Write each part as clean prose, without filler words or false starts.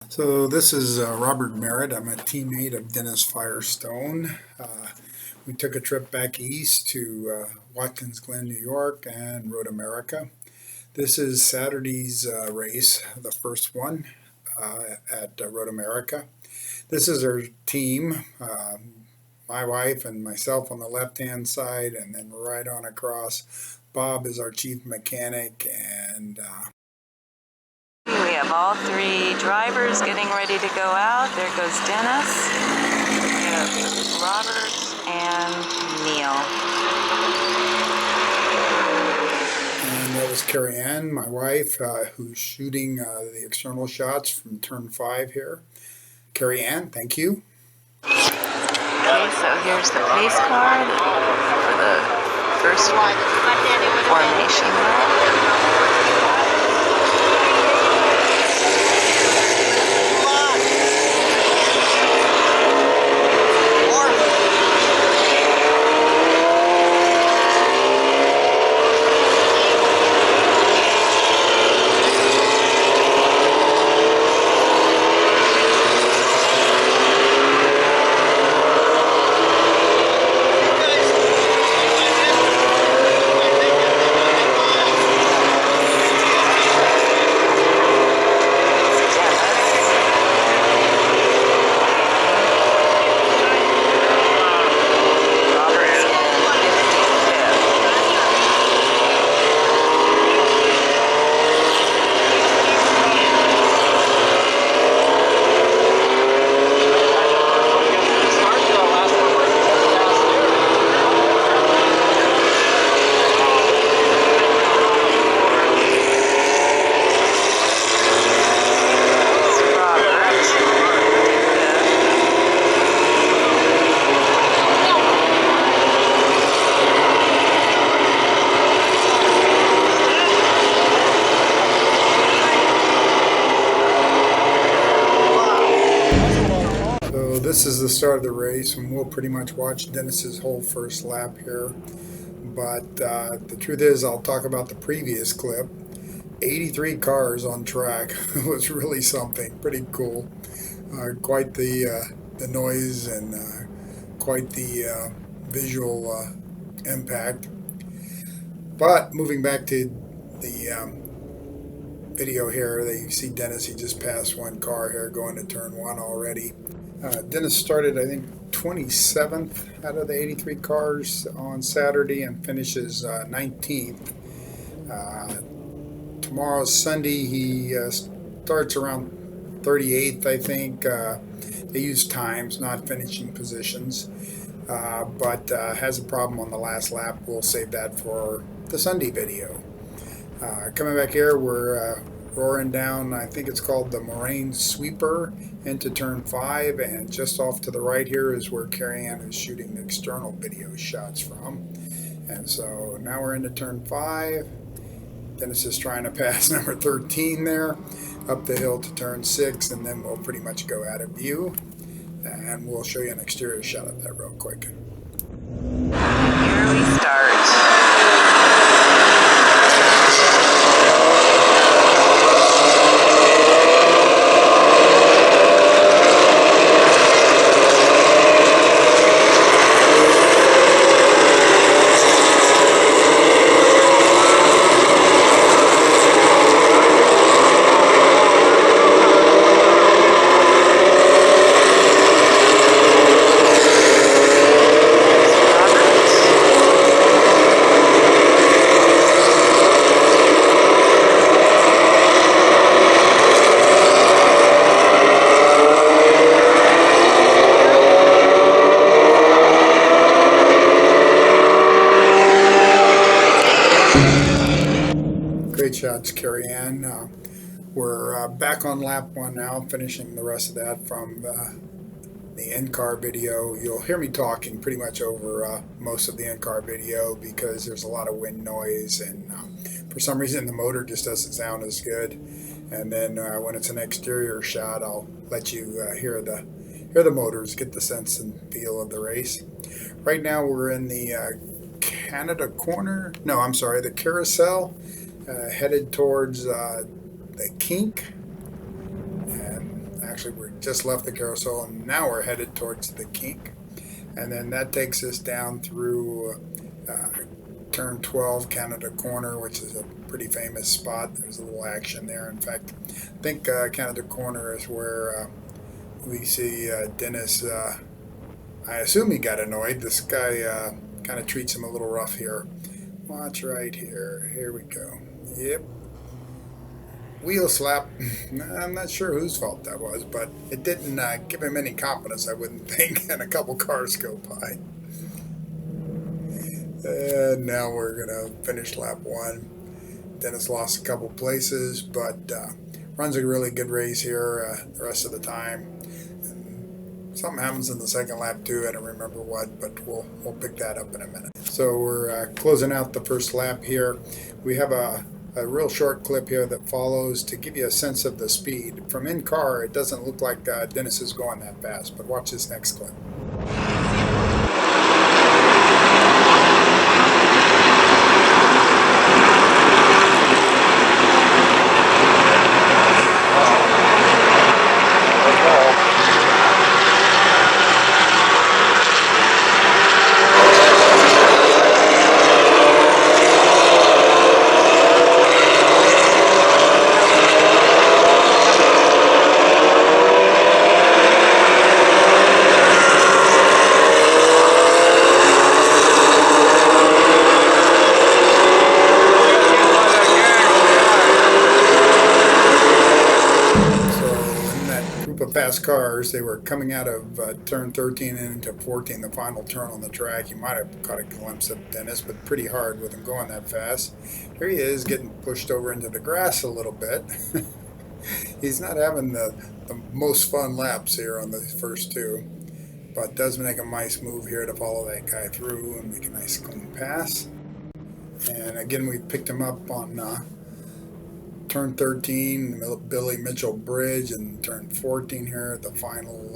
So this is Robert Merritt. I'm a teammate of Dennis Firestone. We took a trip back east to Watkins Glen, New York, and Road America. This is Saturday's race, the first one at Road America. This is our team, my wife and myself on the left-hand side, and then right on across, Bob is our chief mechanic, and we have all three drivers getting ready to go out. There goes Dennis, we have Robert, and Neil. And that was Carrie Ann, my wife, who's shooting the external shots from turn 5 here. Carrie Ann, thank you. Okay, so here's the pace card for the first formation lap. So this is the start of the race, and we'll pretty much watch Dennis's whole first lap here. But the truth is, I'll talk about the previous clip. 83 cars on track was really something pretty cool. Quite the noise and quite the visual impact. But moving back to the video here, that you see Dennis, he just passed one car here going to turn 1 already. Dennis started, I think, 27th out of the 83 cars on Saturday and finishes 19th. Tomorrow's Sunday, he starts around 38th, I think. They use times, not finishing positions, but has a problem on the last lap. We'll save that for the Sunday video. Coming back here, we're roaring down, I think it's called the Moraine Sweeper, into turn 5, and just off to the right here is where Carrie Ann is shooting the external video shots from. And so now we're into turn 5. Dennis is trying to pass number 13 there, up the hill to turn 6, and then we'll pretty much go out of view. And we'll show you an exterior shot of that real quick. Here we start. Great shots, Carrie Ann. We're back on lap 1 now, finishing the rest of that from the in-car video. You'll hear me talking pretty much over most of the in-car video because there's a lot of wind noise, and for some reason the motor just doesn't sound as good. And then when it's an exterior shot, I'll let you hear the motors, get the sense and feel of the race. Right now we're in the Canada corner. No, I'm sorry, the carousel, headed towards the kink. And Actually, we just left the carousel and now we're headed towards the kink. And then that takes us down through turn 12, Canada Corner, which is a pretty famous spot. There's a little action there. In fact, I think Canada Corner is where we see Dennis. I assume he got annoyed. This guy kind of treats him a little rough here. Watch right here. Here we go. Yep. Wheel slap. I'm not sure whose fault that was, but it didn't give him any confidence, I wouldn't think, and a couple cars go by. And now we're going to finish lap 1. Dennis lost a couple places, but runs a really good race here the rest of the time. And something happens in the second lap too, I don't remember what, but we'll pick that up in a minute. So we're closing out the first lap here. We have a real short clip here that follows to give you a sense of the speed. From in-car, it doesn't look like Dennis is going that fast, but watch this next clip. Fast cars, they were coming out of turn 13 and into 14, the final turn on the track. You might have caught a glimpse of Dennis, but pretty hard with him going that fast. Here he is getting pushed over into the grass a little bit. He's not having the most fun laps here on the first two, but does make a nice move here to follow that guy through and make a nice clean pass. And again, we picked him up on turn 13, Billy Mitchell Bridge, and turn 14 here at the final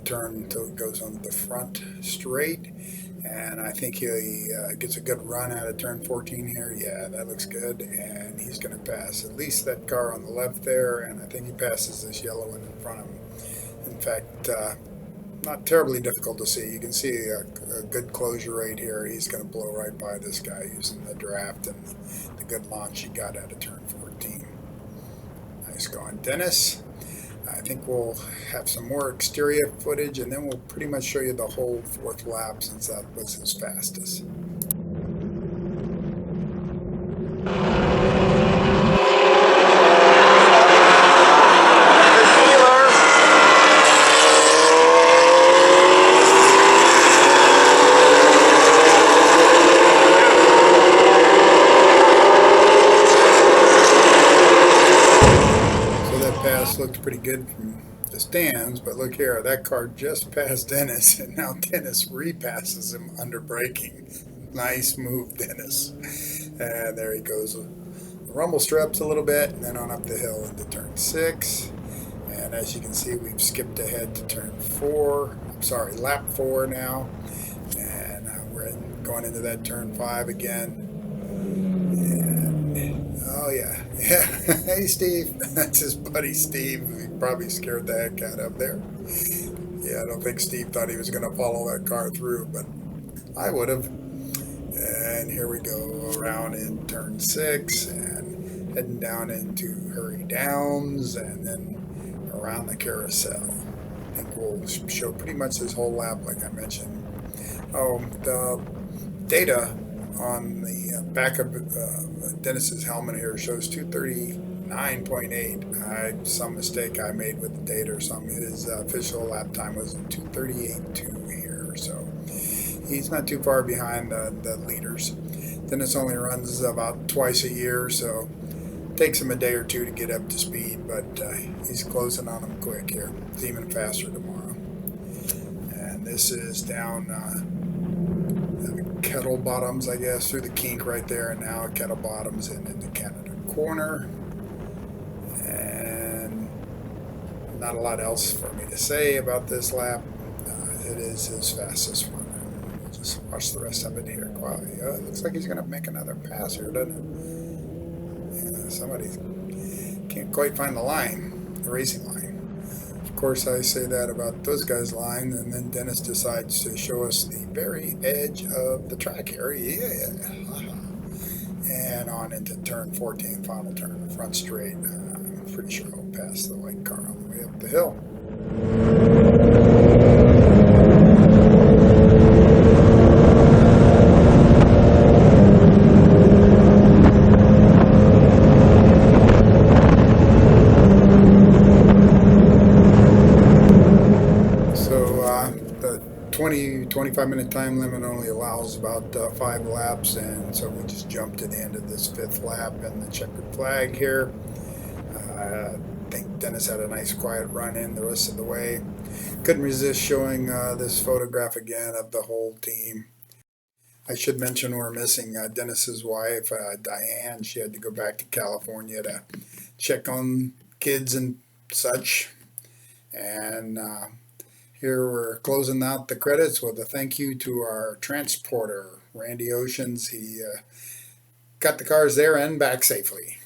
turn until it goes onto the front straight. And I think he gets a good run out of turn 14 here. Yeah, that looks good. And he's going to pass at least that car on the left there, and I think he passes this yellow one in front of him. In fact, not terribly difficult to see. You can see a good closure right here. He's going to blow right by this guy using the draft and the good launch he got out of turn 14. Nice going, Dennis. I think we'll have some more exterior footage, and then we'll pretty much show you the whole fourth lap since that was his fastest. Looked pretty good from the stands, but look here, that car just passed Dennis, and now Dennis repasses him under braking. Nice move, Dennis. And there he goes. The rumble strips a little bit, and then on up the hill into turn 6. And as you can see, we've skipped ahead to turn 4. I'm sorry, lap 4 now. And we're going into that turn 5 again. Oh yeah. Hey Steve, that's his buddy Steve. He probably scared the heck out of there. Yeah, I don't think Steve thought he was going to follow that car through, but I would have. And here we go around in turn 6 and heading down into Hurry Downs and then around the carousel. I think we'll show pretty much this whole lap like I mentioned. Oh, the data on the back of Dennis's helmet here shows 239.8. Some mistake I made with the data or something. His official lap time was 238.2 here, so he's not too far behind the leaders. Dennis only runs about twice a year, so it takes him a day or two to get up to speed, but he's closing on him quick here. He's even faster tomorrow. And this is down Kettle Bottoms, I guess, through the kink right there, and now Kettle Bottoms and into Canada Corner. And not a lot else for me to say about this lap. It is his fastest one. We'll just watch the rest of it here. Wow, it looks like he's going to make another pass here, doesn't it? Yeah, somebody can't quite find the line, the racing line. course, I say that about those guys' line, and then Dennis decides to show us the very edge of the track here. Yeah, haha. And on into turn 14, final turn, the front straight. I'm pretty sure I'll pass the white car on the way up the hill. So the 25-minute time limit only allows about 5 laps, and so we just jumped to the end of this 5th lap and the checkered flag here. I think Dennis had a nice quiet run in the rest of the way. Couldn't resist showing this photograph again of the whole team. I should mention we're missing Dennis's wife, Diane. She had to go back to California to check on kids and such. And here we're closing out the credits with a thank you to our transporter, Randy Oceans. He got the cars there and back safely.